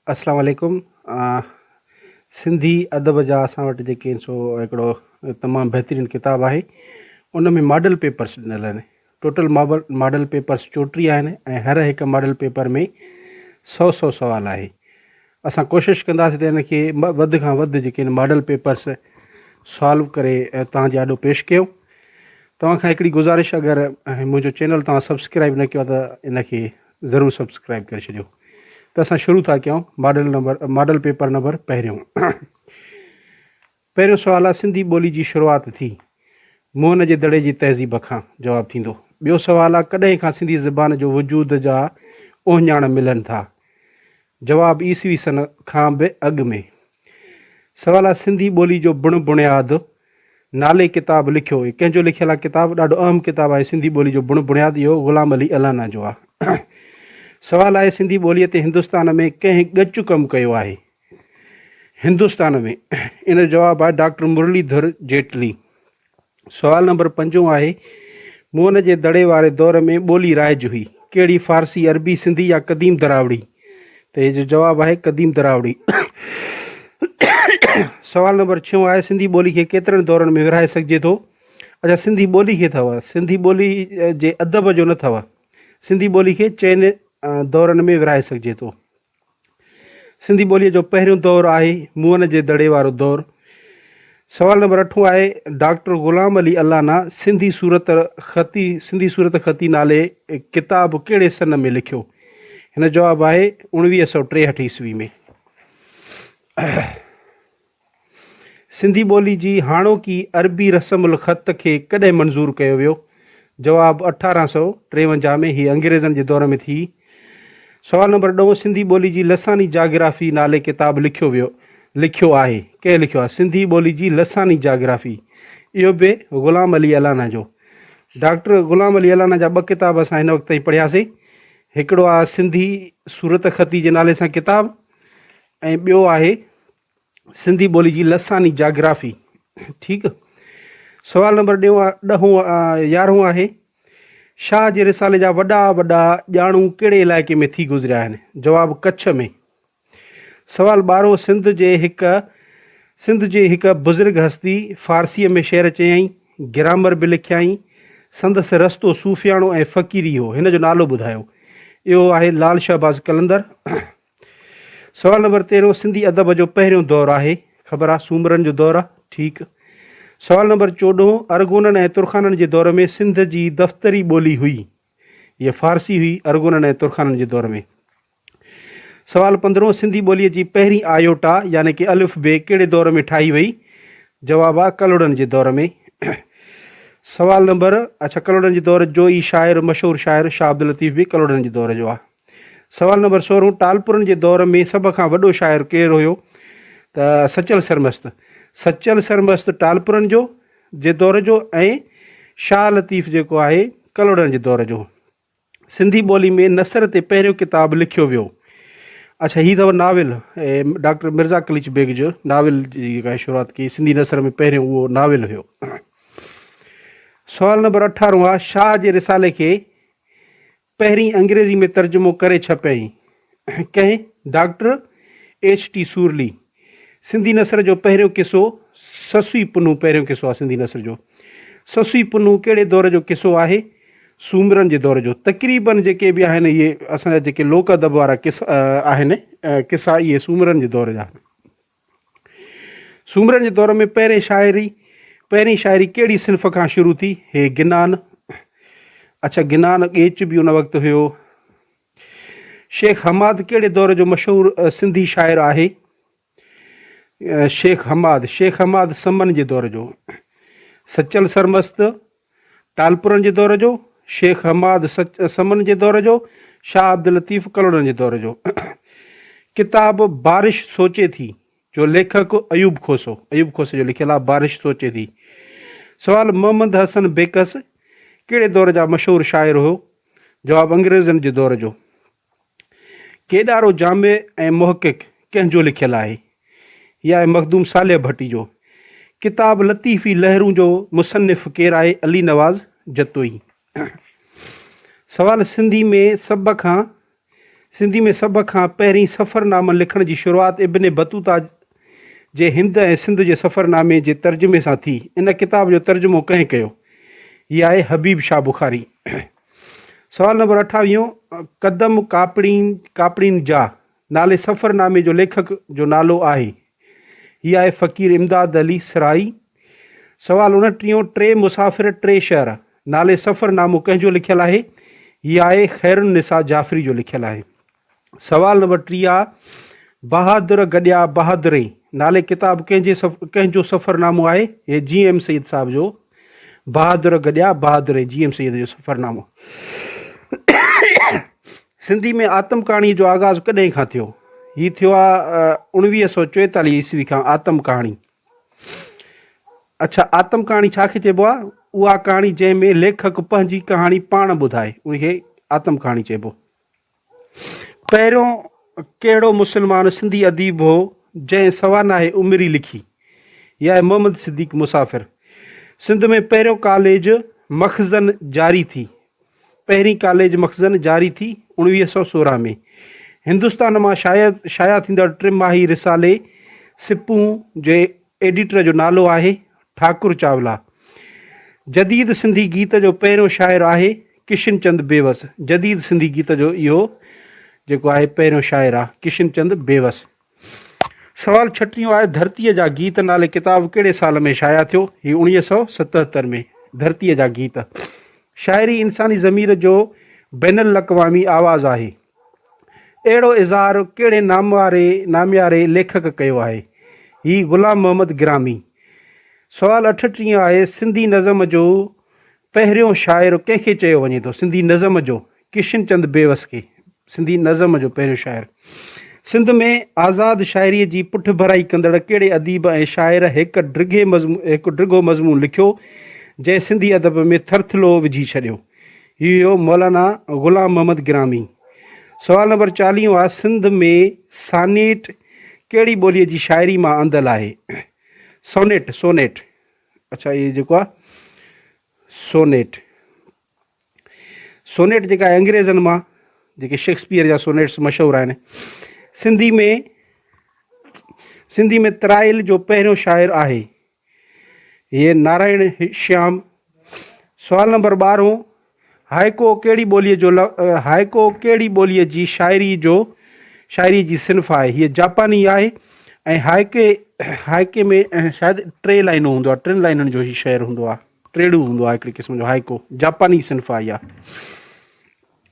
अस्सलाम वालेकुम। सिंधी अदब जा असां वटि जेके आहिनि सो हिकिड़ो तमामु बहितरीनु किताबु आहे। उन में मॉडल पेपर्स ॾिनल आहिनि। टोटल मॉडल पेपर्स 34 आहिनि ऐं हर हिकु मॉडल पेपर में 100 सुवाल आहे। असां कोशिशि कंदासीं त हिनखे वधि खां वधि जेके आहिनि मॉडल पेपर्स सॉल्व करे तव्हांजे आॾो पेश कयूं। तव्हां खां हिकिड़ी गुज़ारिश, अगरि मुंहिंजो चैनल तव्हां सब्सक्राइब न कयो आहे त इनखे ज़रूरु सब्सक्राइब करे छॾियो। त असां शुरू था कयूं। मॉडल पेपर नंबर पहिरियों सुवालु आहे, सिंधी ॿोली जी शुरूआति थी मोहन जे दड़े जी तहज़ीब खां। जवाबु थींदो। ॿियो सुवालु आहे, कॾहिं खां सिंधी ज़बान जो वजूद जा ओहञाण मिलनि था। जवाबु ईसवी सन खां बि अॻु में। सुवालु आहे, सिंधी ॿोली जो बुण बुनियादु नाले किताबु लिखियो। कंहिंजो लिखियलु आहे किताबु? ॾाढो अहम किताबु आहे सिंधी ॿोली जो बुण बुनियादु। इहो ग़ुलाम अली अलाना जो आहे। सुवालु आहे, सिंधी ॿोलीअ ते हिंदुस्तान में कंहिं ॻचु कमु कयो आहे? हिंदुस्तान में इन जो जवाबु आहे डॉक्टर मुरलीधर जेटली। सुवालु नंबर 5 आहे, मोहन जे दड़े वारे दौर में ॿोली राइज हुई कहिड़ी? फारसी, अरबी, सिंधी या क़दीम दरावड़ी? त इहो जो जवाबु आहे क़दीम दरावड़ी। सुवालु नंबर 6 आहे, सिंधी ॿोली खे केतिरनि दौरनि में विरहाए सघिजे थो? अच्छा, सिंधी ॿोली खे अथव, सिंधी ॿोली जे अदब जो न अथव। सिंधी ॿोली खे 4 दौरनि में विरहाए सघिजे थो। सिंधी ॿोलीअ जो पहिरियों दौरु आहे मोहन जे दड़े वारो दौरु। सुवालु नंबर 8 आहे, डॉक्टर ग़ुलाम अली अलाना सिंधी सूरत ख़ती नाले किताबु कहिड़े सन में लिखियो? हिन जो जवाबु आहे 1963 ईस्वी में। सिंधी ॿोली जी हाणोकी अरबी रस्मुल ख़त खे कॾहिं मंज़ूरु कयो वियो? जवाबु 1853 में। हीअ अंग्रेज़नि जे दौर में थी। सुवालु नंबर 9, सिंधी ॿोली जी लसानी जाग्राफ़ी नाले किताबु लिखियो आहे। कंहिं लिखियो आहे? सिंधी ॿोली जी लसानी जाग्राफ़ी। इहो बि ग़ुलाम अली अलाना जो। डॉक्टर ग़ुलाम अली अलाना जा 2 किताब असां हिन वक़्त ताईं पढ़ियासीं। हिकिड़ो आहे सिंधी सूरत ख़ती जे नाले सां किताबु, ऐं ॿियो आहे सिंधी ॿोली जी लसानी जाग्राफ़ी। ठीकु। सुवालु नंबर 11 आहे, शाह जे रिसाले जा वॾा ॼाणू कहिड़े इलाइक़े में थी गुज़रिया आहिनि? जवाबु कच्छ में। सुवालु 12, सिंध जे हिकु बुज़ुर्ग हस्ती फारसीअ में शेर चयईं, ग्रामर बि लिखियाईं, संदसि रस्तो सूफ़ियाणो ऐं फ़क़ीरी हो। हिन जो नालो ॿुधायो। इहो आहे लाल शहबाज़ कलंदर। सुवालु नंबर 13, सिंधी अदब जो पहिरियों दौरु आहे? ख़बर आहे, सूमरनि जो दौरु आहे। ठीकु। सुवालु नंबर 14, अरगोननि ऐं तुर्खाननि जे दौर में सिंध जी दफ़्तरी ॿोली हुई? इहा फारसी हुई अरगोननि ऐं तुर्खाननि जे दौर में। सुवालु 15, सिंधी ॿोलीअ जी पहिरीं आयोटा यानी कि अलिफ बे कहिड़े दौर में ठाही वई? जवाबु आहे कलोड़नि जे दौर में। सुवालु नंबर कलोड़नि जे दौर जो ई शाइर, मशहूरु शाइर शाह अब्दुल लतीफ़ बि कलोड़नि जे दौर जो आहे। सुवालु नंबर 16, टालपुरनि जे दौर में सभ खां वॾो शाइर केरु हुयो? त सचल सरमस्त टालपुरनि जे दौर जो, ऐं शाह लतीफ़ जेको आहे कलोड़नि जे दौर जो। सिंधी ॿोली में नसर ते पहिरियों किताबु लिखियो वियो? अच्छा, हीअ अथव नाविल, डॉक्टर मिर्ज़ा कलीच बेग जो नाविल जी जेका शुरूआति कई सिंधी नसर में, पहिरियों उहो नाविल हुयो। सुवालु नंबर 18 आहे, शाह जे रिसाले खे पहिरीं अंग्रेज़ी में तर्जुमो करे छपियईं कंहिं? Doctor H.T. सूरली। सिंधी नसर जो पहिरियों किसो ससुई पुनू पहिरियों किसो आहे सिंधी नसर जो। ससुई पुनू कहिड़े दौर जो किसो आहे? सूमरनि जे दौर जो। तक़रीबन जेके बि आहिनि इहे असांजा जेके लोक अदब वारा आहिनि किसा, इहे सूमरनि जे दौर जा। सूमरनि जे दौर में पहिरीं शाइरी कहिड़ी सिन्फ़ खां शुरू थी? हे गिनान। अच्छा, गिनान गेच बि उन वक़्तु हुयो। शेख हमाद कहिड़े दौर जो मशहूरु सिंधी शाइर आहे? शेख हमाद समन जे दौर जो। सचल सरमस्त टालपुरनि जे दौर जो, शेख हमाद समन जे दौर जो, शाह अब्दुल लतीफ़ कलोड़नि जे दौर जो। किताब बारिश सोचे थी जो लेखक अयूब खोसो जो लिखियलु आहे बारिश सोचे थी। सुवालु, मोहम्मद हसन बेकस कहिड़े दौर जा मशहूरु शाइर हुयो? जवाबु अंग्रेज़नि जे दौर जो। केॾारो जामे ऐं मुहक़िक़ कंहिंजो लिखियलु आहे? इहा आहे मखदूम सालिह भट्टी जो। किताब लतीफ़ी लहरूं जो मुसनिफ़ केरु आहे? अली नवाज़ जतोई। सुवालु, सिंधी में सिंधी में सभ खां पहिरीं सफ़रनामा लिखण जी शुरूआति इब्न बतूता जे हिंद ऐं सिंध जे सफ़रनामे जे तर्जुमे सां थी। इन किताब जो तर्जुमो कंहिं कयो? हीअ आहे हबीब शाह बुखारी। सवाल नंबर 28, क़दम कापड़ीन जा नाले सफ़रनामे जो लेखक जो नालो आहे? हीअ आहे फ़क़ीर इमदाद अली सराई। सवाल 29, टे मुसाफ़िर टे शहर नाले सफ़रनामो कंहिंजो लिखियलु आहे? हीअ आहे ख़ैरुनिसा जाफ़री जो लिखियलु आहे। सवाल नंबर 30, बहादुर गॾिया बहादुरे नाले किताब कंहिंजो सफ़रनामो आहे? हे GM सईद साहिब जो बहादुर गॾिया बहादुरे, GM सईद जो सफ़रनामो। सिंधी में आतम कहाणी जो आगाज़ कॾहिं खां थियो? हीअ थियो आहे 1944 ईस्वी खां आतम कहाणी। अच्छा, आतम कहाणी छाखे चइबो आहे? उहा कहाणी जंहिंमें लेखक पंहिंजी कहाणी पाण ॿुधाए, उनखे आतम कहाणी चइबो। पहिरियों कहिड़ो मुस्लमान सिंधी अदीब हो जंहिं सवानाहे उमिरी लिखी? इहा आहे मोहम्मद सिद्दीक़ मुसाफ़िर। सिंध में पहिरियों कॉलेज मखज़न जारी थी। पहिरीं कॉलेज मखज़न जारी थी 1916 में। हिंदुस्तान मां शाया थींदड़ टिमाही रिसाले सिपूं जे एडिटर जो नालो आहे ठाकुर चावला। जदीद सिंधी गीत जो पहिरियों शाइर आहे किशन चंद बेवस। जदीद सिंधी गीत जो इहो जेको आहे पहिरियों शाइर आहे किशन चंद बेवस। सवाल 36 आहे, धरतीअ जा गीत नाले किताब कहिड़े साल में शाया थियो? हीउ 1977 में। धरतीअ जा गीत। शाइरी इंसानी ज़मीर जो बैनुल अक़वामी आवाज़ आहे। अहिड़ो इज़हार कहिड़े नामियारे लेखक कयो आहे? हीउ ग़ुलाम मोहम्मद गिरामी। सवाल 38 आहे, सिंधी नज़म जो पहिरियों शाइर कंहिंखे चयो वञे थो? सिंधी नज़म जो किशन चंद बेवस खे सिंधी नज़म जो पहिरियों शाइर। सिंध में आज़ाद शाइरीअ जी पुठ भराई कंदड़ कहिड़े अदीब ऐं शाइर हिकु डिघो मज़मून लिखियो जंहिं सिंधी अदब में थरथलो विझी छॾियो? इहो मौलाना ग़ुलाम मोहम्मद गिरामी। सवाल नंबर 40 आहे, सिंध में सानेट कहिड़ी ॿोलीअ जी शाइरी मां आंदल आहे? सोनेट। अच्छा, इहे जेको आहे सोनेट जेका आहे अंग्रेज़नि मां, जेके शेक्सपियर जा सोनेट्स मशहूरु आहिनि। सिंधी में तराइल जो पहिरियों शाइर आहे? हीअ नारायण श्याम। सवाल नंबर 12, हाइको कहिड़ी ॿोलीअ जी शाइरी जी सिन्फ़ आहे? हीअ जापानी आहे ऐं हाइके में शायदि 3 लाइनूं हूंदो आहे, 3 लाइनुनि जो ई शेर हूंदो आहे, ट्रेड़ू हूंदो आहे हिकिड़े क़िस्म जो। हाइको जापानी सिन्फ़ आहे इहा।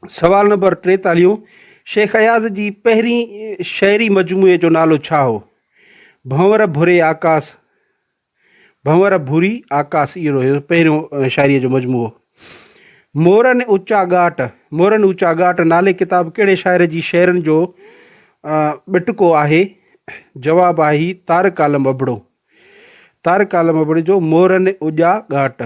सवाल नंबर 43, शेख अयाज़ जी पहिरीं शाइरी मजमूए जो नालो छा हो? भंवर भुरी आकाश, इहो पहिरियों शाइरीअ जो मजमूओ। मोरनि ऊचा घाट नाले किताब कहिड़े शाइर जी शेरनि जो ॿिटको आहे? जवाब आहे तारिक आलम अबड़े जो मोरनि ऊचा घाट,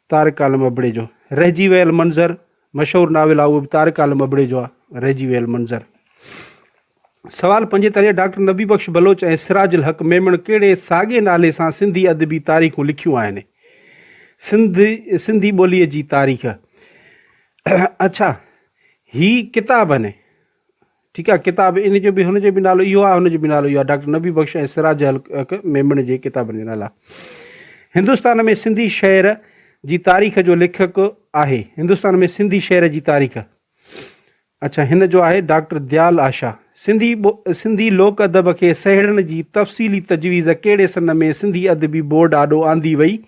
तारिक आलम अबड़े जो। रहिजी वियल मंज़र मशहूरु नाविल आहे, उहो बि तारिक आलम अबड़े जो आहे, रहिजी वियल मंज़र। सवाल 45, डॉक्टर नबी बख्श बलोच ऐं सिराजुल हक़ मेमण कहिड़े साॻे नाले सां सिंधी अदबी तारीख़ूं लिखियूं आहिनि? सिंधी ॿोलीअ जी तारीख़। अच्छा, ही किताब आहिनि, ठीकु आहे। किताब हुनजो बि नालो इहो आहे, हुनजो बि नालो इहो आहे, डॉक्टर नबी बख्श ऐं सिराजुल हक़ मेमण जे किताबनि जा नाला। हिंदुस्तान में सिंधी शहर जी तारीख़ जो लेखक आहे? हिंदुस्तान में सिंधी शहर जी तारीख़, अच्छा, हिन जो आहे डॉक्टर दयाल आशा। सिंधी लोक अदब खे सहेड़ण जी तफ़सीली तजवीज़ कहिड़े सन में सिंधी अदबी बोर्ड आॾो आंदी वई?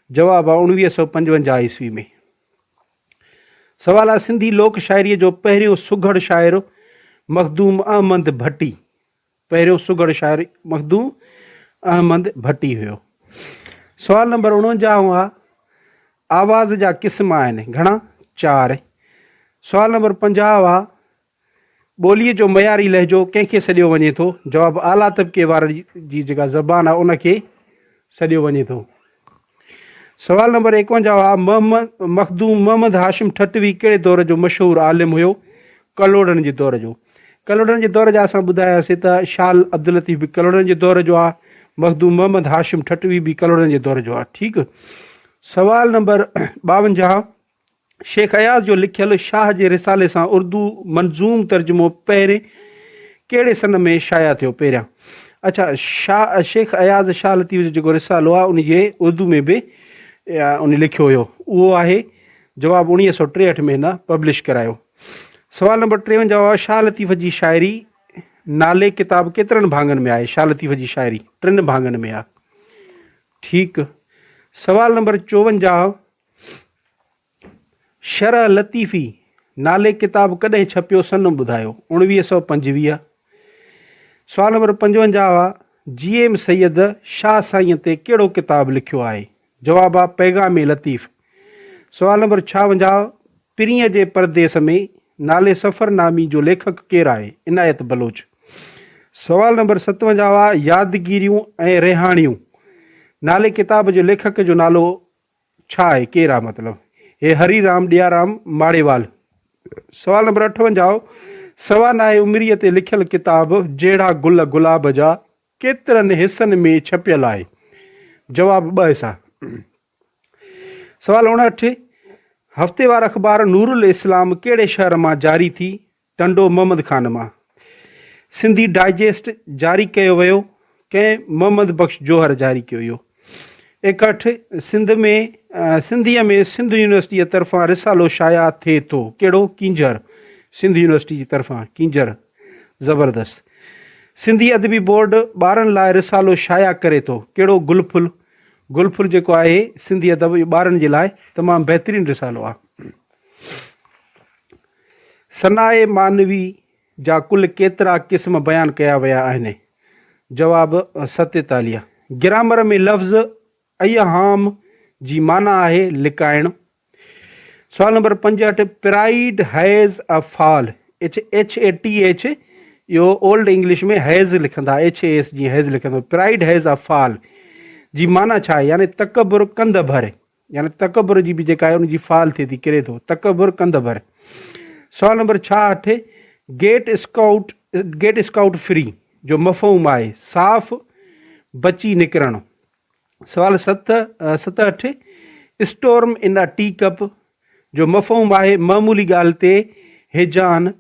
जवाब आहे 1955 ईस्वी में। सवाल आहे, सिंधी लोक शाइरीअ जो पहिरियों सुघड़ शाइर मखदूम अहमद भट्टी। पहिरियों सुघड़ शाइर मखदूम अहमद भट्टी हुयो। सवाल नंबर 49 आहे, आवाज़ जा क़िस्म आहिनि घणा? 4। सवाल नंबर 50 आहे, ॿोलीअ जो मयारी लहजो कंहिंखे सॾियो वञे थो? जवाबु आला तबिके वारनि जी जेका ज़बान आहे उनखे सॾियो वञे थो। सवाल नंबर 51 आहे, मखदूम मोहम्मद हाशिम ठटवी कहिड़े दौर जो मशहूरु आलिम हुयो? कलोड़नि जे दौर जो। कलोड़नि जे दौर जा असां ॿुधायासीं त शाल अब्दुल लतीफ़ बि कलोड़नि जे दौर जो आहे, मखदूम मोहम्मद हाशिम ठटवी बि कलोड़नि जे दौर जो आहे। ठीकु। सवाल नंबर 52, शेख अयाज़ जो लिखियलु शाह जे रिसाले सां उर्दू मंज़ूम तर्जुमो पहिरें कहिड़े सन में शाया थियो पहिरियां? अच्छा, शेख अयाज़ शाह लतीफ़ जो जेको रिसालो आहे उन जे उर्दू में बि उन लिखियो हुयो, उहो आहे जवाबु 1963 में हिन पब्लिश करायो। सवाल नंबर 53 आहे शाह लतीफ़ जी शाइरी नाले किताब केतिरनि भाङनि में आहे? शाह लतीफ़ जी शाइरी 3 भाङनि में आहे। ठीकु। सवाल नंबर 54, शरह लतीफ़ी नाले किताब कॾहिं छपियो? सन ॿुधायो। 1925। सवाल नंबर 55 आहे GM सैयद शाह साईं ते कहिड़ो किताब लिखियो आहे? जवाबु आहे पैगाम लतीफ़। सवाल नंबर 56, पिरीअ जे परदेस में नाले सफ़रनामी जो लेखक केरु आहे? इनायत बलोच। सवाल नंबर 57 आहे यादगिरियूं ऐं रिहाणियूं नाले किताब जो लेखक जो नालो छा आहे? केरु आहे मतिलबु? हे हरीराम ॾियाराम माड़ेवाल। सवाल नंबर 58, सवानाए उमिरीअ ते लिखियलु किताब जहिड़ा गुल गुलाब जा केतिरनि हिसनि में छपियल आहे? जवाबु 2 हिसा। सवाल 59, हफ़्तेवार अख़बार नूरुल इस्लाम कहिड़े शहर मां जारी थी? टंडो मोहम्मद खान मां। सिंधी डाइजेस्ट जारी कयो वियो कंहिं? मोहम्मद बख़्श जौहर जारी कयो हुयो। 61, सिंधीअ में सिंध यूनिवर्सिटीअ तरफ़ां रिसालो शाया थिए थो कहिड़ो? कींजर। सिंध यूनिवर्सिटी जी तरफ़ां कींजर। ज़बरदस्त। सिंधी अदबी बोर्ड ॿारनि लाइ रिसालो शाया करे थो कहिड़ो? गुलफुल। गुलफुल जेको आहे सिंधी अदब ॿारनि जे लाइ तमामु बहितरीनु रिसालो आहे। सनाए मानवी जा कुल केतिरा क़िस्म बयानु कया विया आहिनि? जवाबु 47। ग्रामर में लफ़्ज़ अयहाम जी माना आहे लिकाइणु। सवाल number 65, pride has a fall. HATH इहो ओल्ड इंग्लिश में हैज़ लिखंदा, HAS जीअं हैज़ लिखंदो। प्राइड हैज़ अ फॉल जी माना छा आहे? यानी तकबुर कंध भर, यानी तकबुर जी बि जेका आहे उनजी फाल थिए थी, किरे थो, तकबुर कंध भर। सवाल नंबर 66, गेट स्काउट फ्री जो मफ़हूम आहे साफ़ बची निकिरणु। सवाल 67, स्टोर्म इन अ टी कप जो मफ़हूम आहे मामूली ॻाल्हि ते हिजान,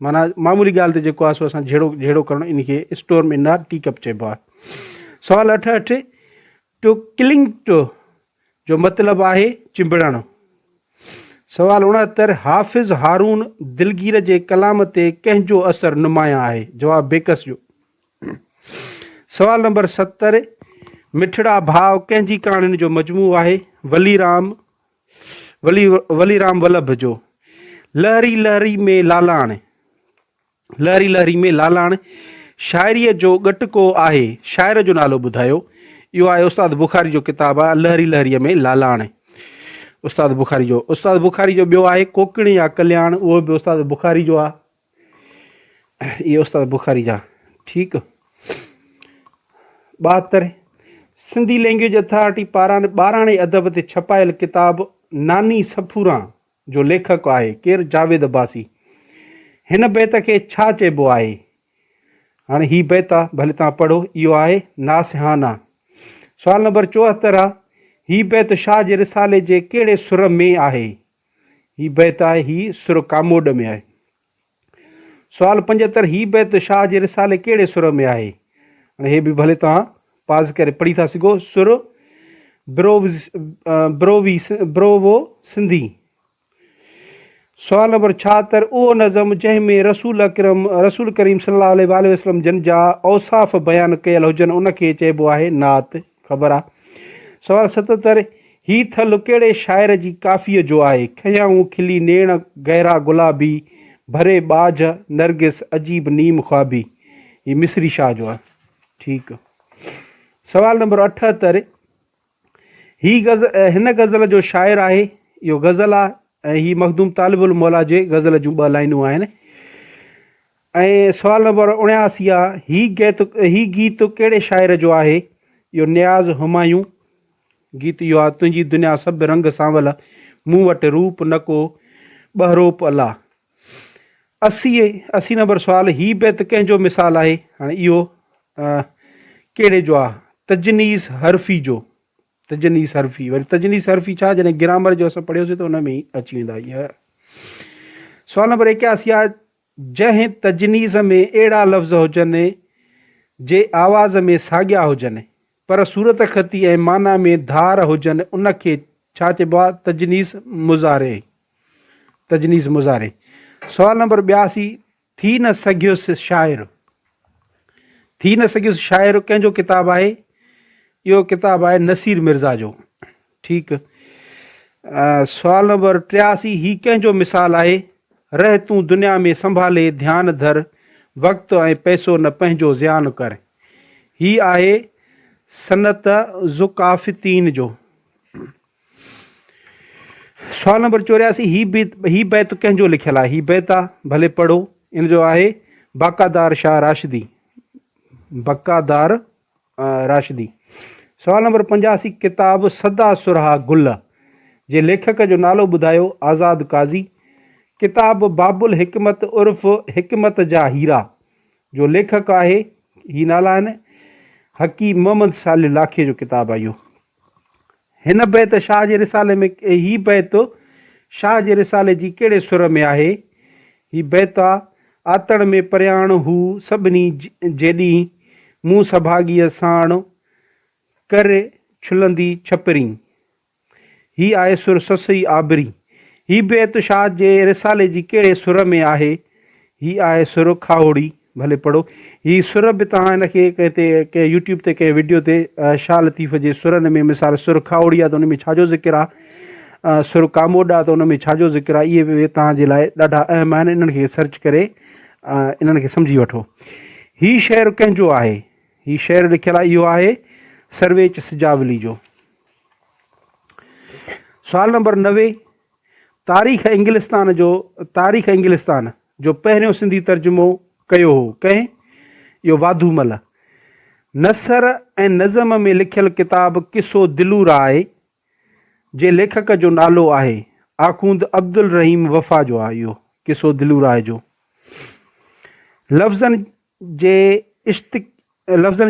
माना मामूली ॻाल्हि ते जेको आहे सो असां झेड़ो करणु, इनखे स्टोर्म इन अ टी कप चइबो आहे। सवाल 68, टू किलिंग टू जो मतिलबु आहे चिंबड़णु। सवाल 69, हाफ़िज़ हारून दिलगीर जे कलाम ते कंहिंजो असरु नुमाया आहे? जवाबु बेकस जो। सवाल नंबर 70, मिठड़ा भाव कंहिंजी कहाणियुनि जो मजमू आहे? वलीराम वल्लभ जो। लहरी लहरी में लालाण, लहरी लहरी में लालाण शाइरीअ जो ॻटको आहे, शाइर जो नालो ॿुधायो। इहो आहे उस्ताद बुखारी जो किताबु आहे लहरी लहरीअ में लालाण, उस्ताद बुखारी जो। उस्ताद बुखारी जो ॿियो आहे कोकिणी या कल्याण, उहो बि उस्ताद बुखारी जो आहे। इहे उस्ताद बुखारी जा। ठीकु। 72, सिंधी लैंग्वेज अथॉरिटी पारां ॿाराणे अदब ते छपायल किताब नानी सफूरा जो लेखक आहे केरु? जावेद अब्बासी। हिन बैत खे छा चइबो आहे? हाणे ही बैत आहे, भले तव्हां पढ़ो, इहो आहे नासिहाना। सवाल नंबर 74 आहे ही बैत शाह जे रिसाले जे कहिड़े सुर में आहे? ही बैत आहे, ही सुर कामोड में आहे। सवाल 75, ही बैत शाह जे रिसाले कहिड़े सुर में आहे? हाणे हे बि भले तव्हां पाज़ करे पढ़ी था सघो। सुर ब्रोवो सिंधी। सवाल नंबर 76, उहो नज़म जंहिंमें रसूल करीम सल्लल्लाहु अलैहि वसल्लम जन जा औसाफ़ बयानु कयल हुजनि उनखे चइबो आहे नात। ख़बर आहे। सवाल 77, ही थल कहिड़े शाइर जी काफ़ीअ जो आहे? खयाऊं खिली नेण गहरा गुलाबी भरे बाज नरगिस अजीब नीम ख्वाबी। ही मिस्री शाह जो आहे। ठीकु। सवाल नंबर 78, हिन गज़ल जो शाइर आहे, इहो गज़ल आहे ऐं ही मखदूम तालिबुल मौला जे गज़ल जूं 2 लाइनूं आहिनि। ऐं सवाल नंबर 79 आहे ही गीत कहिड़े शाइर जो आहे? इहो नियाज़ हुमायूं। गीत इहो आहे तुंहिंजी दुनिया सभु रंग सांवल मूं वटि रूप न को ॿहरोप अला। 80 नंबर सुवाल, ही बैत कंहिंजो मिसाल आहे? हाणे इहो कहिड़े जो आहे? तजनीस हरफ़ी जो। तजनीस हरफ़ी, वरी तजनीस हरफ़ी छा, जॾहिं ग्रामर जो असां पढ़ियोसीं त उन में ई अची वेंदा इहा। सुवाल नंबर 81 आहे, जंहिं तजनीस में अहिड़ा लफ़्ज़ हुजनि जे आवाज़ में साॻिया हुजनि पर सूरत ख़ती ऐं माना में धार हुजनि, उनखे छा चइबो आहे? तजनीस मुज़ारे। तजनीस मुज़ारे। सुवाल नंबर 82, थी न सघियुसि शाइर। थी न सघियुसि शाइर कंहिंजो किताबु आहे? इहो किताबु आहे नसीर मिर्ज़ा जो। ठीकु। सुवाल नंबर 83, ही कंहिंजो मिसाल आहे? रह तूं दुनिया में संभाले ध्यानु धर, वक़्तु ऐं पैसो न पंहिंजो ज़ियान कर। ही आहे सनत ज़ुकाफ़तीन जो। सुवाल नंबर 84, ही बैत कंहिंजो लिखियलु आहे? ही बैत आहे, भले पढ़ो। इन जो आहे बकादार शाह राशिदी। बकादार राशिदी। सुवाल नंबर 85, किताब सदा सुरहा गुल जे लेखक जो नालो ॿुधायो? आज़ाद काज़ी। किताब बाबुल हिकमत उर्फ़ हिकमत जा हीरा जो लेखक आहे? ही नाला आहिनि हकीम मोहम्मद सालिह लाखे जो किताबु आहे इहो। हिन बैत शाह जे रिसाले में, ही बैत शाह जे रिसाले जी कहिड़े सुर में आहे? ही बैत आहे, आतड़ में परियाण हू सभिनी जेॾी मूं सभाॻीअ साण करे छुलंदी छपरी। ही आहे सुर ससई आबरी। ही बैत शाह जे रिसाले जी कहिड़े सुर में आहे? ही आहे सुर खाओड़ी। भले पढ़ो। ही सुर बि तव्हां हिनखे कंहिं यूट्यूब ते कंहिं वीडियो ते शाह लतीफ़ जे सुरनि में, मिसाल सुर खाओड़ी आहे त उन में छाजो ज़िक्र आहे, सुर कामोड आहे त उन में छाजो ज़िक्र आहे, इहे बि तव्हांजे लाइ ॾाढा अहम आहिनि। इन्हनि खे सर्च करे इन्हनि खे सम्झी वठो। ही शेर कंहिंजो आहे? ही शेर लिखियलु आहे, इहो आहे सर्वेच सिजावली जो। सुवाल नंबर 90, तारीख़ इंग्लिस्तान जो पहिरियों सिंधी तर्जुमो कयो हो कंहिं? इहो वाधूमल। नसर ऐं नज़म में लिखियलु किताब किसो दिलू राय जे लेखक जो नालो आहे? आखूंद अब्दुल रहीम वफ़ा जो आहे इहो किसो दिलू राय जो। लफ़्ज़नि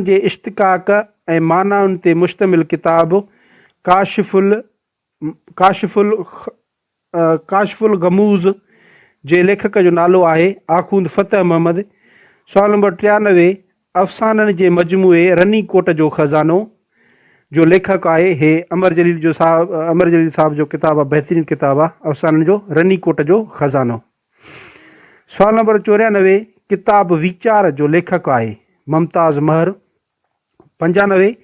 जे इश्तिक़ाक़ ऐं मानाउनि ते मुश्तमिल किताब काशिफुल गमूज़ जे लेखक जो नालो आहे? आखूंद फ़तेह मोहम्मद। सुवाल नंबर 93, अफ़साननि जे मजमूए रनी कोट जो ख़ज़ानो जो लेखक आहे? हे अमर जलील साहब जो किताबु आहे, बहितरीनु किताबु आहे अफ़साननि जो, रनी कोट जो ख़ज़ानो। सुवाल नंबर 94, किताब वीचार जो लेखक आहे? मुमताज़ महर। 95,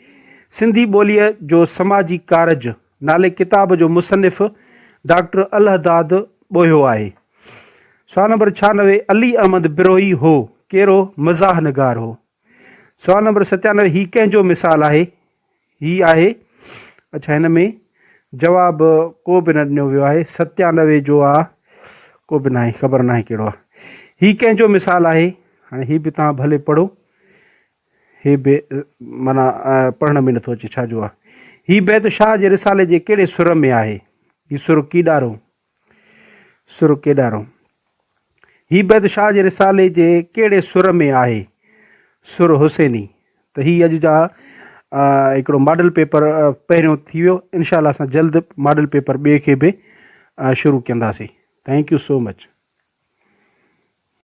सिंधी ॿोलीअ जो समाजी कारज नाले किताब जो मुसनिफ़ डॉक्टर अलहदाद ॿोयो आहे। सुवाल नंबर 96, अली अहमद बिरोही हो कहिड़ो मज़ाह निगार हो? सुवाल नंबर 97, ही कंहिंजो मिसाल आहे? ही आहे, अच्छा हिन में जवाबु को बि न ॾिनो वियो आहे। 97 जो आहे, को बि न आहे, ख़बर न आहे कहिड़ो आहे। ही कंहिंजो मिसाल आहे? हाणे ही बि तव्हां भले पढ़ो। ही बि माना पढ़ण में नथो अचे छाजो आहे। ही बैत शाह जे रिसाले जे कहिड़े सुर में आहे? ही सुर कीॾारो। ही बैत शाह जे रिसाले जे कहिड़े सुर में आहे? सुर हुसैनी। त ही अॼु जा हिकिड़ो मॉडल पेपर पहिरियों थी वियो। इनशाला असां जल्द मॉडल पेपर ॿिए खे बि शुरू कंदासीं। Thank you so much.